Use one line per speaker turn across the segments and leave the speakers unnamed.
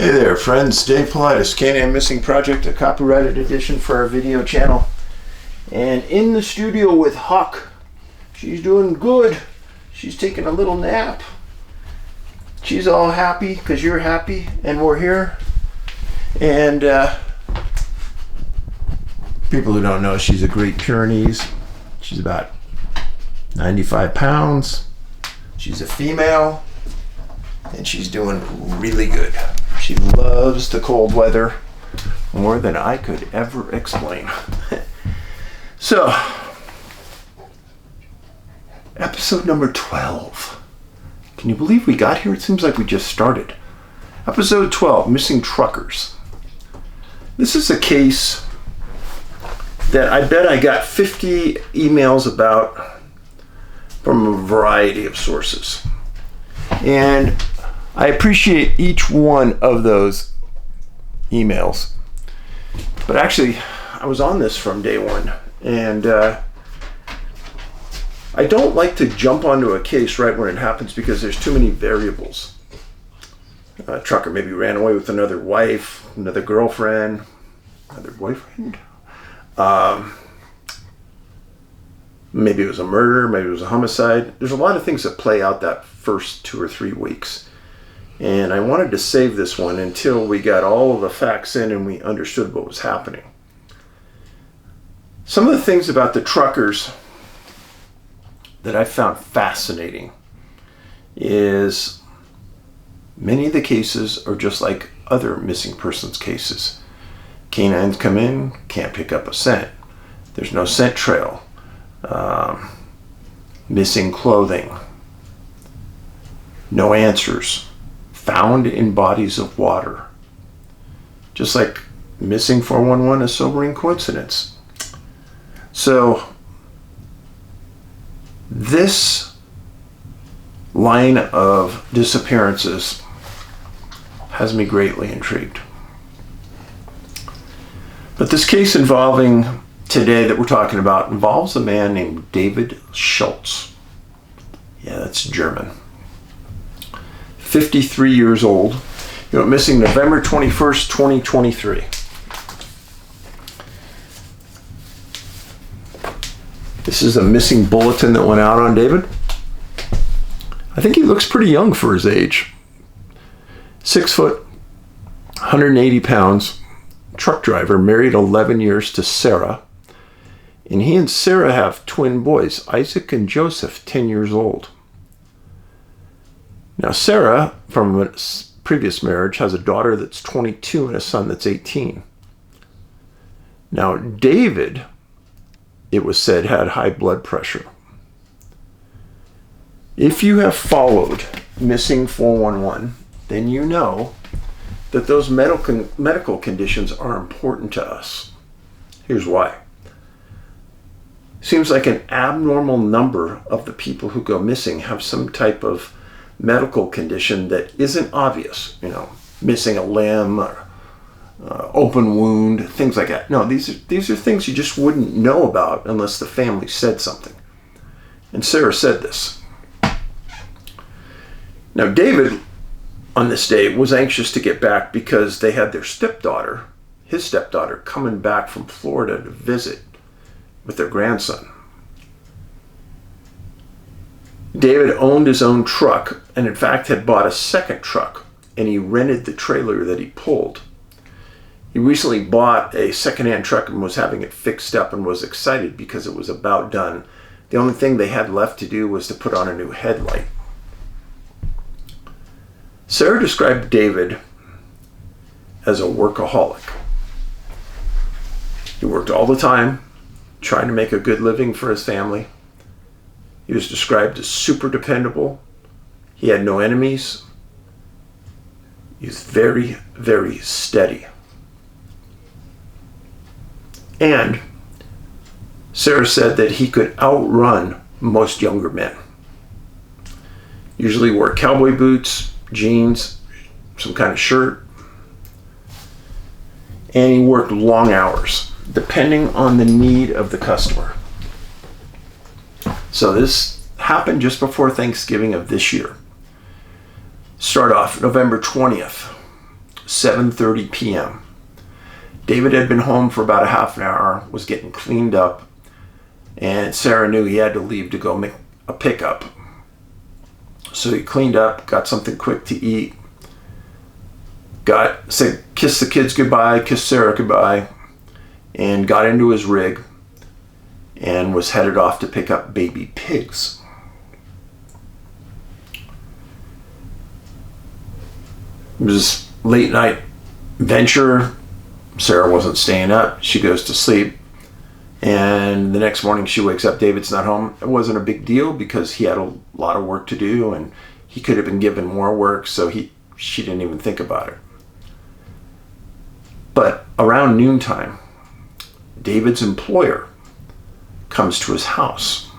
Hey there friends, Dave Paulides, CanAm Missing Project, a copyrighted edition for our video channel. And in the studio with Huck. She's doing good. She's taking a little nap. She's all happy because you're happy and we're here. And people who don't know, she's a Great Pyrenees. She's about 95 pounds. She's a female and she's doing really good. She loves the cold weather more than I could ever explain. So, episode number 12. Can you believe we got here? It seems like we just started. Episode 12, Missing Truckers. This is a case that I bet I got 50 emails about from a variety of sources. And I appreciate each one of those emails. But actually, I was on this from day one. And I don't like to jump onto a case right when it happens because there's too many variables. A trucker maybe ran away with another wife, another girlfriend, another boyfriend. Maybe it was a murder, maybe it was a homicide. There's a lot of things that play out that first 2 or 3 weeks. And I wanted to save this one until we got all of the facts in and we understood what was happening. Some of the things about the truckers that I found fascinating is many of the cases are just like other missing persons cases. Canines come in, can't pick up a scent. There's no scent trail. Missing clothing. No answers. Found in bodies of water. Just like missing 411, a sobering coincidence. So this line of disappearances has me greatly intrigued. But this case involving today that we're talking about involves a man named David Schultz. Yeah, that's German. 53 years old. He went missing November 21st, 2023. This is a missing bulletin that went out on David. I think he looks pretty young for his age. 6 foot, 180 pounds, truck driver, married 11 years to Sarah. And he and Sarah have twin boys, Isaac and Joseph, 10 years old. Now Sarah, from a previous marriage, has a daughter that's 22 and a son that's 18. Now David, it was said, had high blood pressure. If you have followed Missing 411, then you know that those medical conditions are important to us. Here's why. Seems like an abnormal number of the people who go missing have some type of medical condition that isn't obvious. You know, missing a limb or open wound, things like that. No, these are things you just wouldn't know about unless the family said something. And Sarah said this. Now David, on this day, was anxious to get back because they had their stepdaughter, his stepdaughter, coming back from Florida to visit with their grandson. David owned his own truck and in fact had bought a second truck, and he rented the trailer that he pulled. He recently bought a secondhand truck and was having it fixed up and was excited because it was about done. The only thing they had left to do was to put on a new headlight. Sarah described David as a workaholic. He worked all the time, trying to make a good living for his family. He was described as super dependable. He had no enemies. He was very, very steady. And Sarah said that he could outrun most younger men. Usually wore cowboy boots, jeans, some kind of shirt. And he worked long hours, depending on the need of the customer. So this happened just before Thanksgiving of this year. Start off November 20th. 7:30 p.m. David had been home for about a half an hour, was getting cleaned up, and Sarah knew he had to leave to go make a pickup. So he cleaned up, got something quick to eat, kissed the kids goodbye, kissed Sarah goodbye, and got into his rig and was headed off to pick up baby pigs. It was late night venture. Sarah wasn't staying up. She goes to sleep. And the next morning she wakes up, David's not home. It wasn't a big deal because he had a lot of work to do and he could have been given more work, so she didn't even think about it. But around noontime, David's employer comes to his house,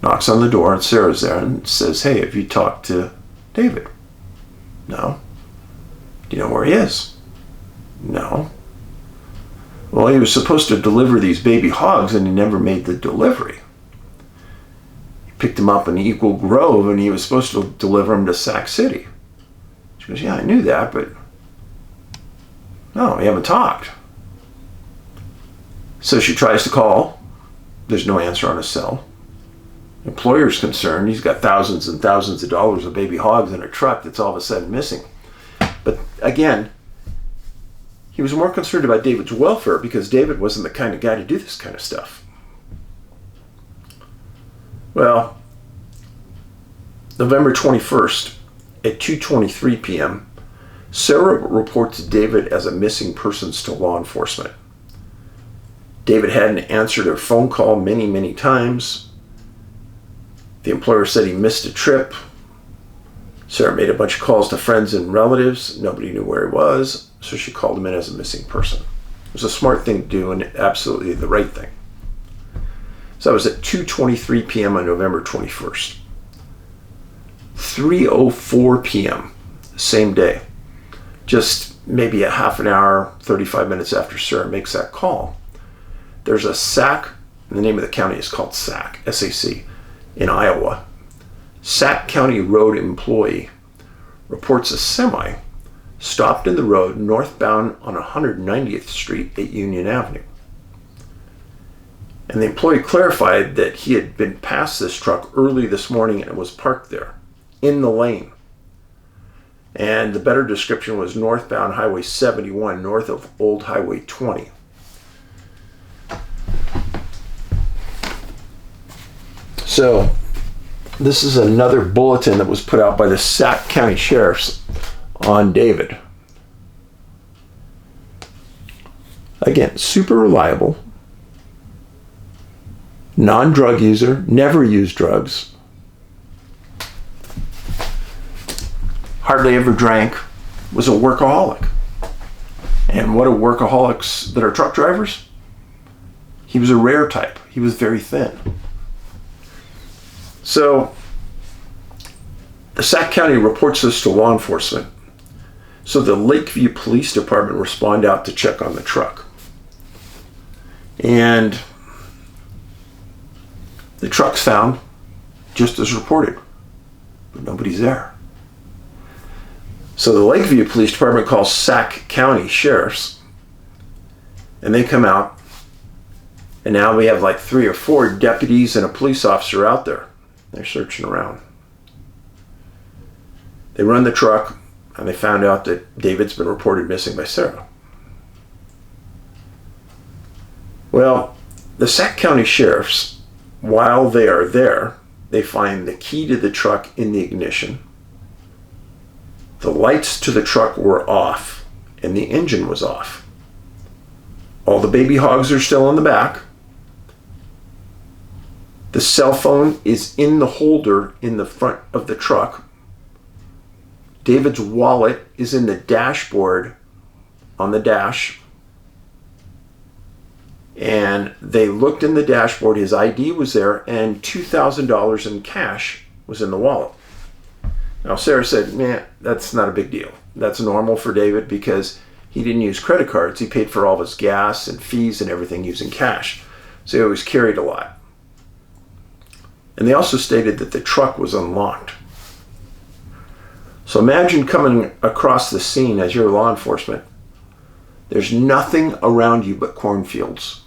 knocks on the door, and Sarah's there and says, "Hey, have you talked to David?" "No." "Do you know where he is?" "No." "Well, he was supposed to deliver these baby hogs and he never made the delivery. He picked them up in Eagle Grove and he was supposed to deliver them to Sac City." She goes, "Yeah, I knew that, but no, we haven't talked." So she tries to call. There's no answer on his cell. The employer's concerned. He's got thousands and thousands of dollars of baby hogs in a truck that's all of a sudden missing. But again, he was more concerned about David's welfare because David wasn't the kind of guy to do this kind of stuff. Well, November 21st at 2:23 p.m., Sarah reports David as a missing persons to law enforcement. David hadn't answered her phone call many, many times. The employer said he missed a trip. Sarah made a bunch of calls to friends and relatives. Nobody knew where he was, so she called him in as a missing person. It was a smart thing to do and absolutely the right thing. So that was at 2:23 p.m. on November 21st. 3:04 p.m., same day, just maybe a half an hour, 35 minutes after Sarah makes that call, there's a Sac, the name of the county is called Sac, S-A-C, in Iowa. Sac County road employee reports a semi stopped in the road northbound on 190th Street at Union Avenue. And the employee clarified that he had been past this truck early this morning and it was parked there, in the lane. And the better description was northbound Highway 71, north of Old Highway 20. So, this is another bulletin that was put out by the Sac County Sheriff's on David. Again, super reliable, non-drug user, never used drugs, hardly ever drank, was a workaholic. And what are workaholics that are truck drivers? He was a rare type. He was very thin. So, the Sac County reports this to law enforcement. So the Lakeview Police Department respond out to check on the truck. And the truck's found just as reported, but nobody's there. So the Lakeview Police Department calls Sac County Sheriffs, and they come out, and now we have like 3 or 4 deputies and a police officer out there. They're searching around. They run the truck, and they found out that David's been reported missing by Sarah. Well, the Sac County Sheriffs, while they are there, they find the key to the truck in the ignition. The lights to the truck were off, and the engine was off. All the baby hogs are still in the back. The cell phone is in the holder in the front of the truck. David's wallet is in the dashboard on the dash. And they looked in the dashboard, his ID was there, and $2,000 in cash was in the wallet. Now Sarah said, man, that's not a big deal. That's normal for David because he didn't use credit cards. He paid for all of his gas and fees and everything using cash. So he always carried a lot. And they also stated that the truck was unlocked. So imagine coming across the scene as your law enforcement. There's nothing around you but cornfields.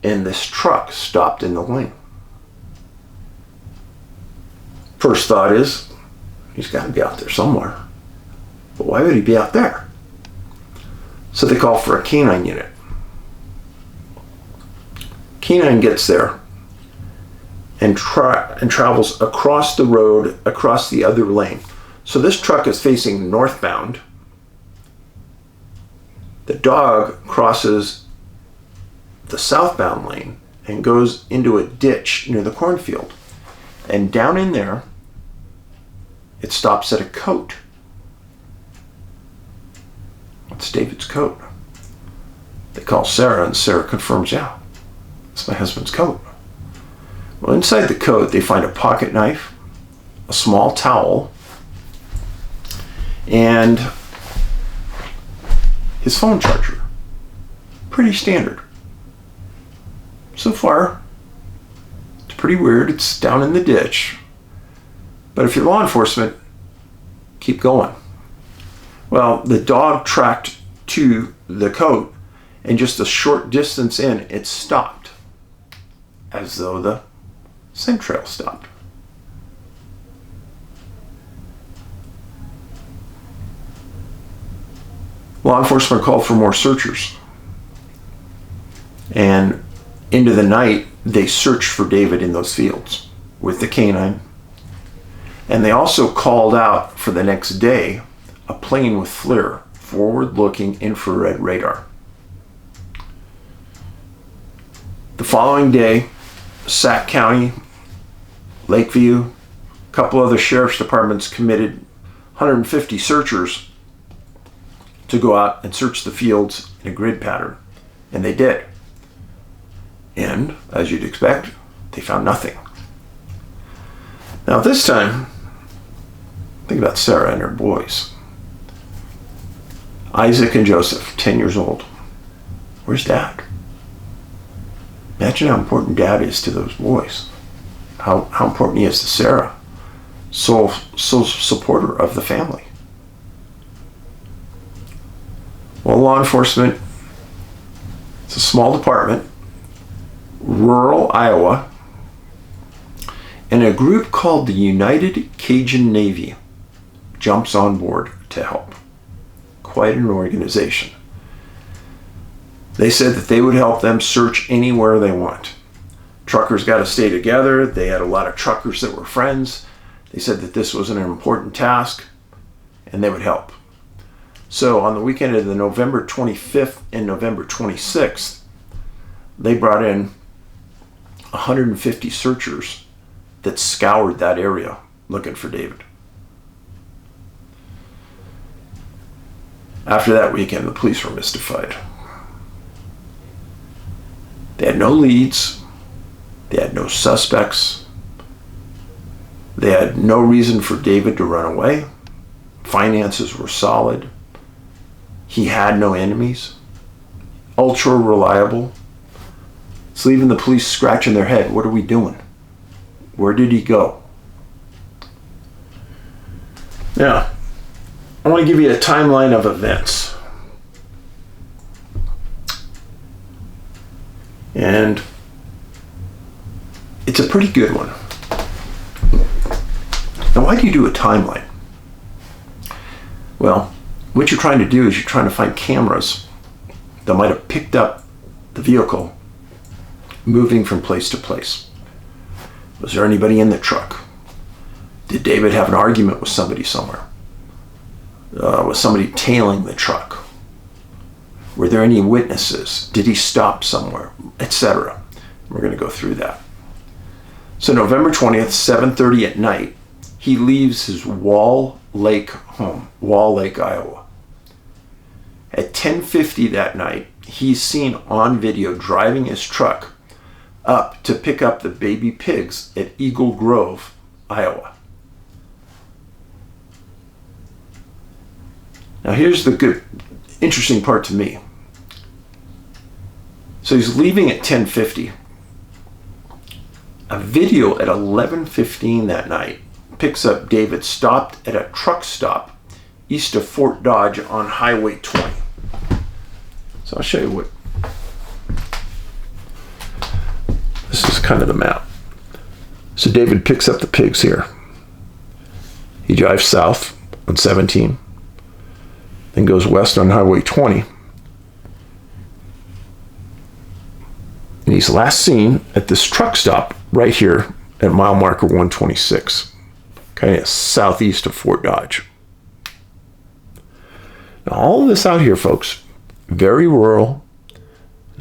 And this truck stopped in the lane. First thought is, he's got to be out there somewhere. But why would he be out there? So they call for a canine unit. Canine gets there and travels across the road, across the other lane. So this truck is facing northbound. The dog crosses the southbound lane and goes into a ditch near the cornfield. And down in there, it stops at a coat. It's David's coat. They call Sarah, and Sarah confirms, yeah, it's my husband's coat. Well, inside the coat, they find a pocket knife, a small towel, and his phone charger. Pretty standard. So far, it's pretty weird. It's down in the ditch. But if you're law enforcement, keep going. Well, the dog tracked to the coat, and just a short distance in, it stopped, as though the scent trail stopped. Law enforcement called for more searchers. And into the night, they searched for David in those fields with the canine. And they also called out for the next day a plane with FLIR, forward-looking infrared radar. The following day, Sac County, Lakeview, a couple other sheriff's departments committed 150 searchers to go out and search the fields in a grid pattern. And they did. And, as you'd expect, they found nothing. Now this time, think about Sarah and her boys. Isaac and Joseph, 10 years old. Where's Dad? Imagine how important Dad is to those boys. How important he is to Sarah. So supporter of the family. Well, law enforcement, it's a small department, rural Iowa, and a group called the United Cajun Navy jumps on board to help. Quite an organization. They said that they would help them search anywhere they want. Truckers got to stay together. They had a lot of truckers that were friends. They said that this was an important task, and they would help. So on the weekend of the November 25th and November 26th, they brought in 150 searchers that scoured that area looking for David. After that weekend, the police were mystified. They had no leads. They had no suspects. They had no reason for David to run away. Finances were solid. He had no enemies. Ultra reliable. It's leaving the police scratching their head. What are we doing? Where did he go? Now, I want to give you a timeline of events. And it's a pretty good one. Now, why do you do a timeline? Well, what you're trying to do is you're trying to find cameras that might have picked up the vehicle moving from place to place. Was there anybody in the truck? Did David have an argument with somebody somewhere? Was somebody tailing the truck? Were there any witnesses? Did he stop somewhere? Etc. We're going to go through that. So November 20th, 7:30 at night, he leaves his Wall Lake home, Wall Lake, Iowa. At 10:50 that night, he's seen on video driving his truck up to pick up the baby pigs at Eagle Grove, Iowa. Now here's the good, interesting part to me. So he's leaving at 10:50. A video at 11:15 that night picks up David stopped at a truck stop east of Fort Dodge on Highway 20. So I'll show you what. This is kind of the map. So David picks up the pigs here. He drives south on 17, then goes west on Highway 20. And he's last seen at this truck stop right here at mile marker 126, kind of southeast of Fort Dodge. Now, all of this out here, folks, very rural,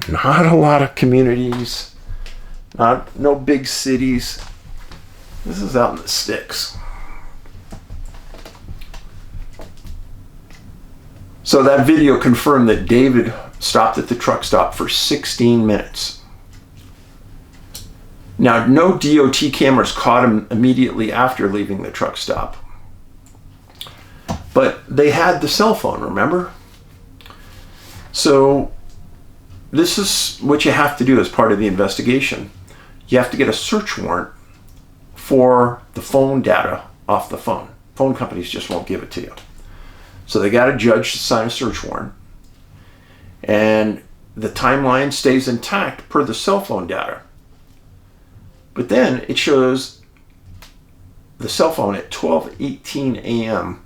not a lot of communities, no big cities. This is out in the sticks. So that video confirmed that David stopped at the truck stop for 16 minutes. Now, no DOT cameras caught him immediately after leaving the truck stop. But they had the cell phone, remember? So this is what you have to do as part of the investigation. You have to get a search warrant for the phone data off the phone. Phone companies just won't give it to you. So they got a judge to sign a search warrant. And the timeline stays intact per the cell phone data. But then it shows the cell phone at 12:18 a.m.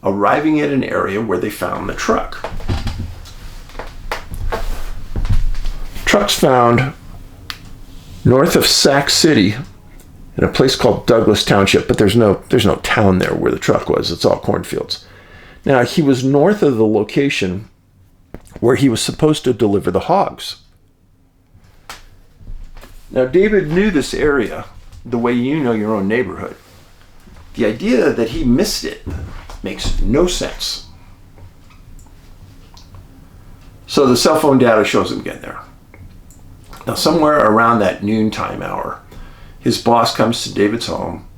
arriving at an area where they found the truck. Truck's found north of Sac City in a place called Douglas Township, but there's no town there where the truck was. It's all cornfields. Now, he was north of the location where he was supposed to deliver the hogs. Now, David knew this area the way you know your own neighborhood. The idea that he missed it makes no sense. So the cell phone data shows him getting there. Now, somewhere around that noontime hour, his boss comes to David's home,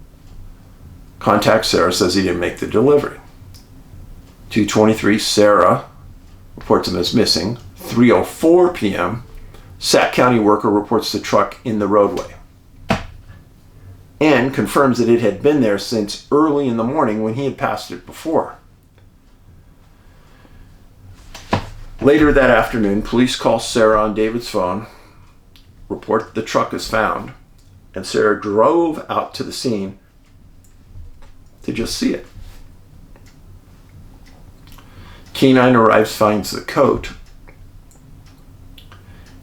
contacts Sarah, says he didn't make the delivery. 2:23, Sarah reports him as missing. 3:04 p.m., Sac County worker reports the truck in the roadway and confirms that it had been there since early in the morning when he had passed it before. Later that afternoon, police call Sarah on David's phone, report the truck is found, and Sarah drove out to the scene to just see it. Canine arrives, finds the coat,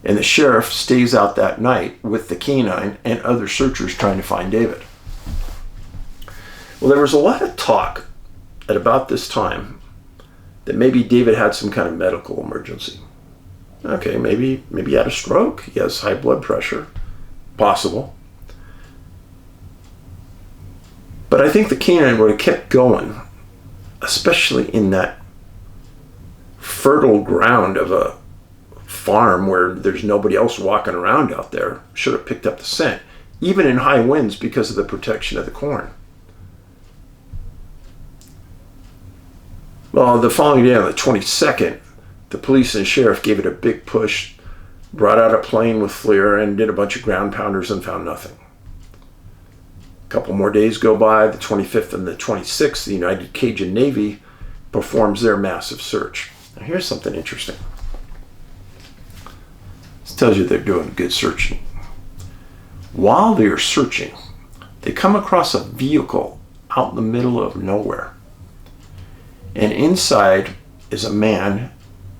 and the sheriff stays out that night with the canine and other searchers trying to find David. Well, there was a lot of talk at about this time that maybe David had some kind of medical emergency. Okay, maybe he had a stroke, he has high blood pressure, possible. But I think the canine would have kept going, especially in that fertile ground of a farm where there's nobody else walking around out there. Should have picked up the scent, even in high winds, because of the protection of the corn. Well, the following day on the 22nd, the police and sheriff gave it a big push, brought out a plane with FLIR and did a bunch of ground pounders and found nothing. A couple more days go by, the 25th and the 26th, the United Cajun Navy performs their massive search. Now here's something interesting. This tells you they're doing good searching. While they're searching, they come across a vehicle out in the middle of nowhere. And inside is a man,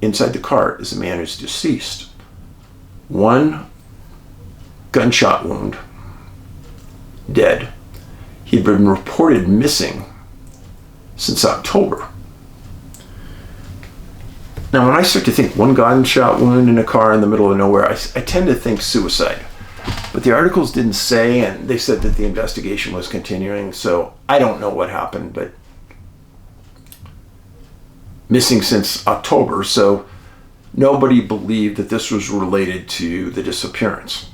inside the car is a man who's deceased. One gunshot wound, dead. He'd been reported missing since October. Now, when I start to think one gunshot wound in a car in the middle of nowhere, I tend to think suicide. But the articles didn't say, and they said that the investigation was continuing, so I don't know what happened, but missing since October, so nobody believed that this was related to the disappearance.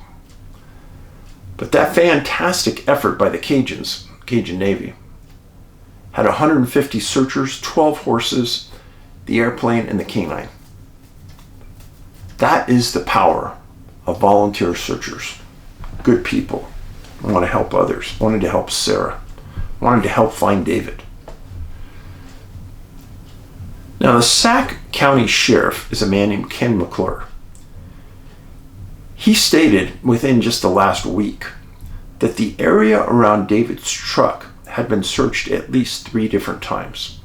But that fantastic effort by the Cajuns, Cajun Navy, had 150 searchers, 12 horses, the airplane, and the canine. That is the power of volunteer searchers. Good people. Want to help others. Wanted to help Sarah. wanted to help find David. Now, the Sac County Sheriff is a man named Ken McClure. He stated within just the last week that the area around David's truck had been searched at least 3 different times.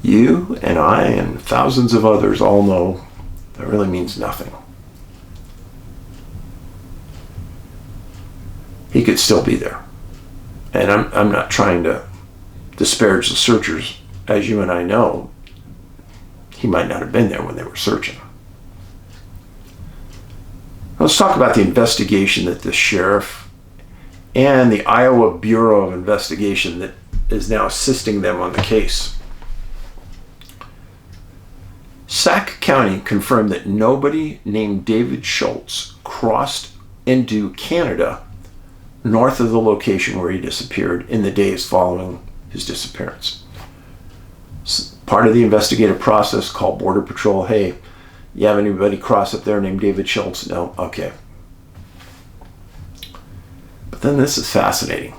You and I and thousands of others all know that really means nothing. He could still be there. And I'm not trying to disparage the searchers. As you and I know, he might not have been there when they were searching. Let's talk about the investigation that the sheriff and the Iowa Bureau of Investigation that is now assisting them on the case. Sac County confirmed that nobody named David Schultz crossed into Canada north of the location where he disappeared in the days following his disappearance. Part of the investigative process called Border Patrol. Hey, you have anybody cross up there named David Schultz? No? Okay. But then this is fascinating.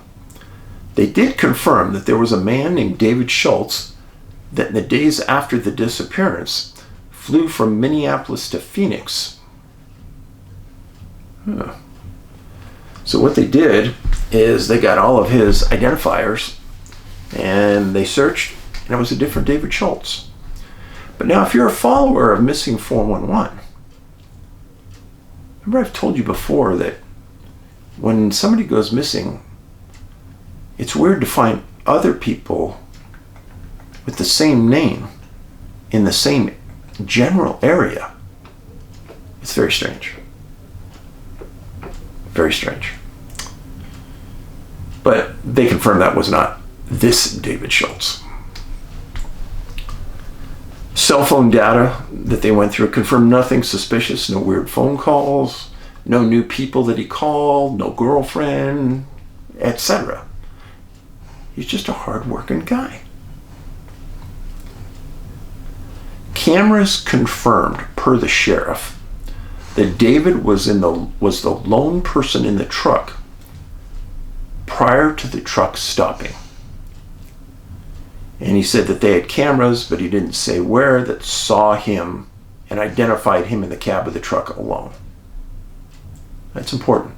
They did confirm that there was a man named David Schultz that in the days after the disappearance flew from Minneapolis to Phoenix. So what they did is they got all of his identifiers and they searched, and it was a different David Schultz. But now if you're a follower of Missing 411, remember I've told you before that when somebody goes missing, it's weird to find other people with the same name in the same general area. It's very strange. Very strange. But they confirmed that was not this David Schultz. Cell phone data that they went through confirmed nothing suspicious, no weird phone calls, no new people that he called, no girlfriend, etc. He's just a hard-working guy. Cameras confirmed, per the sheriff, that David was the lone person in the truck prior to the truck stopping. And he said that they had cameras, but he didn't say where, that saw him and identified him in the cab of the truck alone. That's important.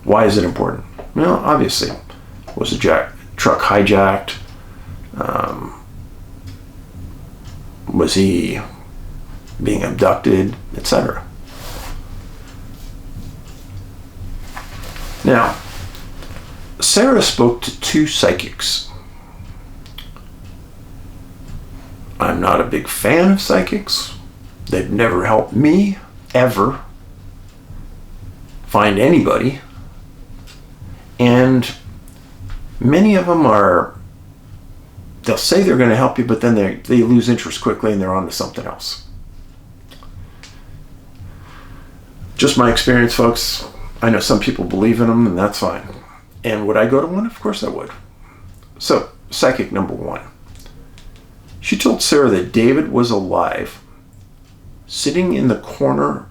Why is it important? Well, obviously, was the truck hijacked? Was he being abducted, etc.? Now, Sarah spoke to 2 psychics. I'm not a big fan of psychics. They've never helped me, ever, find anybody. And many of them they'll say they're going to help you, but then they lose interest quickly and they're on to something else. Just my experience, folks. I know some people believe in them, and that's fine. And would I go to one? Of course I would. So, psychic number 1. She told Sarah that David was alive, sitting in the corner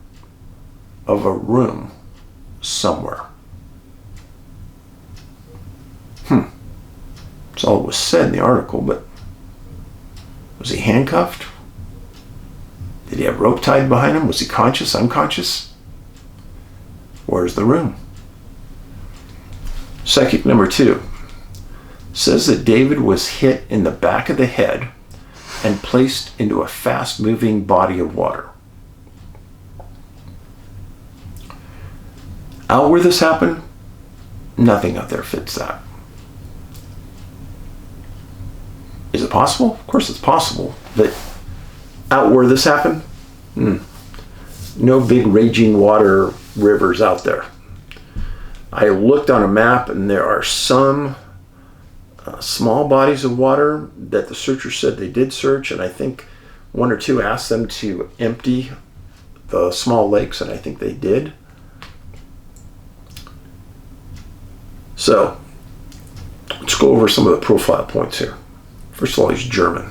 of a room somewhere. That's all that was said in the article, but was he handcuffed? Did he have rope tied behind him? Was he conscious, unconscious? Where's the room? Psychic number 2 says that David was hit in the back of the head and placed into a fast-moving body of water. Out where this happened, nothing out there fits that. Is it possible? Of course it's possible. But out where this happened, no big raging water rivers out there. I looked on a map and there are some small bodies of water that the searchers said they did search, and I think 1 or 2 asked them to empty the small lakes, and I think they did. So let's go over some of the profile points here. First of all, he's German.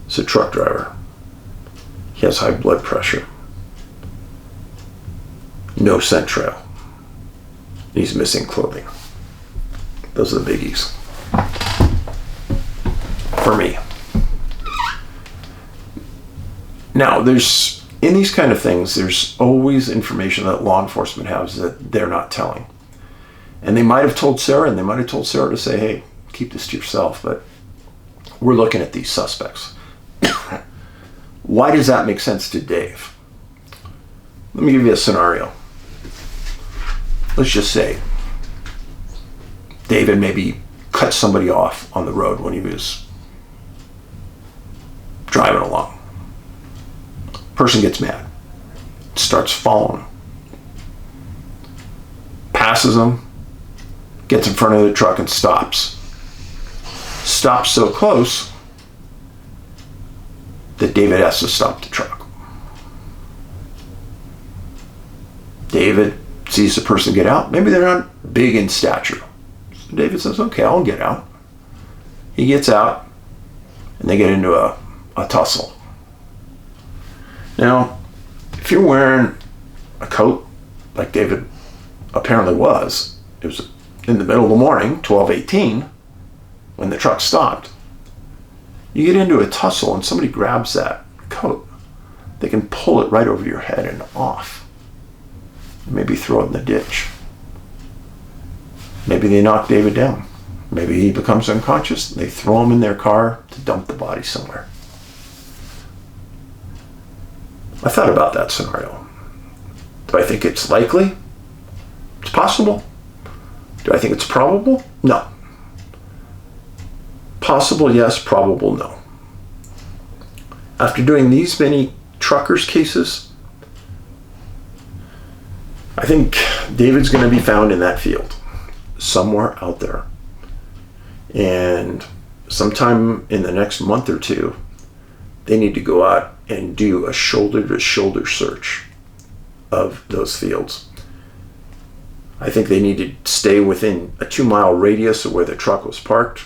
He's a truck driver. He has high blood pressure. No scent trail. He's missing clothing. Those are the biggies. For me. Now, in these kind of things, there's always information that law enforcement has that they're not telling. And they might have told Sarah, and they might have told Sarah to say, hey, keep this to yourself, but we're looking at these suspects. Why does that make sense to Dave? Let me give you a scenario. Let's just say David maybe cut somebody off on the road when he was driving along. Person gets mad, starts following him, passes him, gets in front of the truck and stops. Stops so close that David has to stop the truck. David sees the person get out. Maybe they're not big in stature. So David says, okay, I'll get out. He gets out and they get into a tussle. Now, if you're wearing a coat like David apparently was, it was in the middle of the morning, 12:18, when the truck stopped, you get into a tussle and somebody grabs that coat, they can pull it right over your head and off. Maybe throw it in the ditch. Maybe they knock David down. Maybe he becomes unconscious and they throw him in their car to dump the body somewhere. I thought about that scenario. Do I think it's likely? It's possible. Do I think it's probable? No. Possible, yes. Probable, no. After doing these many truckers' cases, I think David's going to be found in that field, somewhere out there. And sometime in the next month or two, they need to go out and do a shoulder-to-shoulder search of those fields. I think they need to stay within a 2-mile radius of where the truck was parked.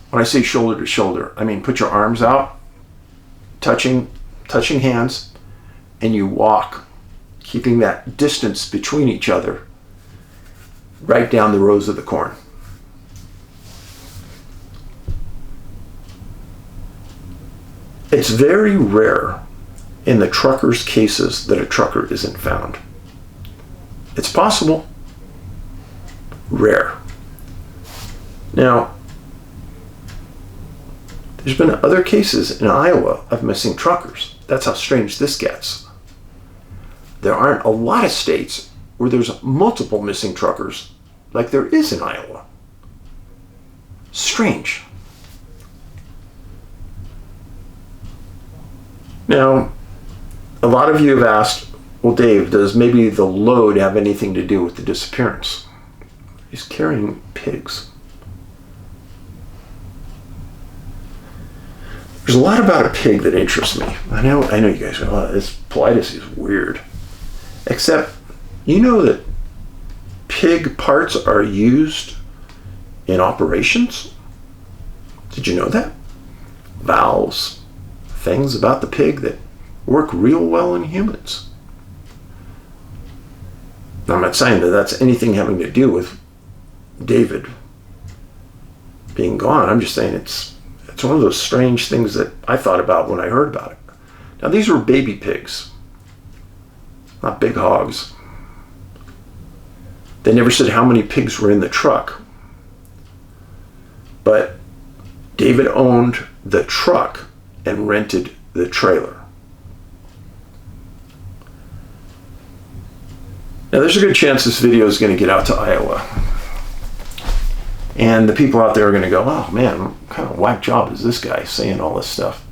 When I say shoulder to shoulder, I mean put your arms out, touching hands, and you walk, keeping that distance between each other right down the rows of the corn. It's very rare in the truckers' cases that a trucker isn't found. It's possible. Rare. Now, there's been other cases in Iowa of missing truckers. That's how strange this gets. There aren't a lot of states where there's multiple missing truckers like there is in Iowa. Strange. Now, a lot of you have asked, well, Dave, does maybe the load have anything to do with the disappearance? He's carrying pigs. There's a lot about a pig that interests me. I know you guys go, oh, this Paulides is weird. Except, you know that pig parts are used in operations? Did you know that? Valves, things about the pig that work real well in humans. Now, I'm not saying that that's anything having to do with David being gone. I'm just saying it's one of those strange things that I thought about when I heard about it. Now, these were baby pigs, not big hogs. They never said how many pigs were in the truck. But David owned the truck and rented the trailer. Now, there's a good chance this video is going to get out to Iowa. And the people out there are going to go, oh man, what kind of whack job is this guy saying all this stuff?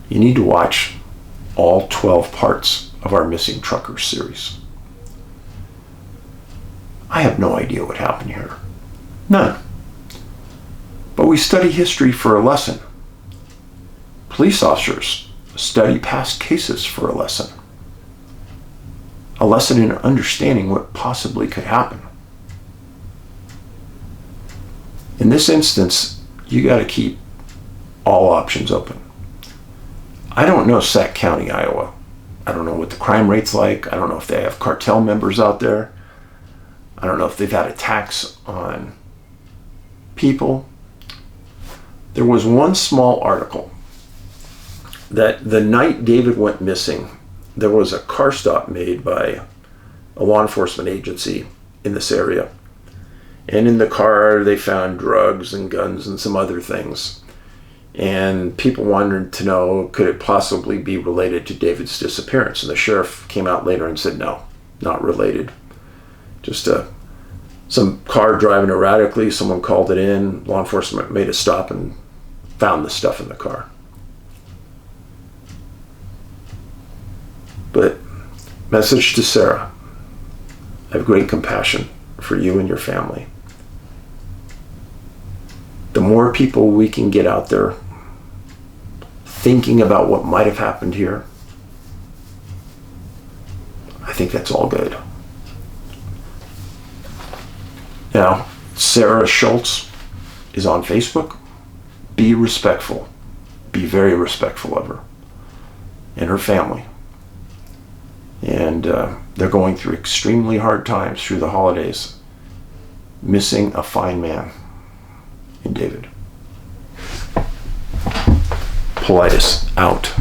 You need to watch all 12 parts of our Missing Truckers series. I have no idea what happened here. None. But we study history for a lesson. Police officers study past cases for a lesson. A lesson in understanding what possibly could happen. In this instance, you got to keep all options open. I don't know Sac County, Iowa. I don't know what the crime rate's like. I don't know if they have cartel members out there. I don't know if they've had attacks on people. There was one small article that the night David went missing, there was a car stop made by a law enforcement agency in this area. And in the car, they found drugs and guns and some other things. And people wanted to know, could it possibly be related to David's disappearance? And the sheriff came out later and said, no, not related. Just some car driving erratically, someone called it in, law enforcement made a stop and found the stuff in the car. But message to Sarah, I have great compassion for you and your family. The more people we can get out there thinking about what might have happened here, I think that's all good. Now, Sarah Schultz is on Facebook. Be respectful. Be very respectful of her and her family. And they're going through extremely hard times through the holidays, missing a fine man in David. Paulides out.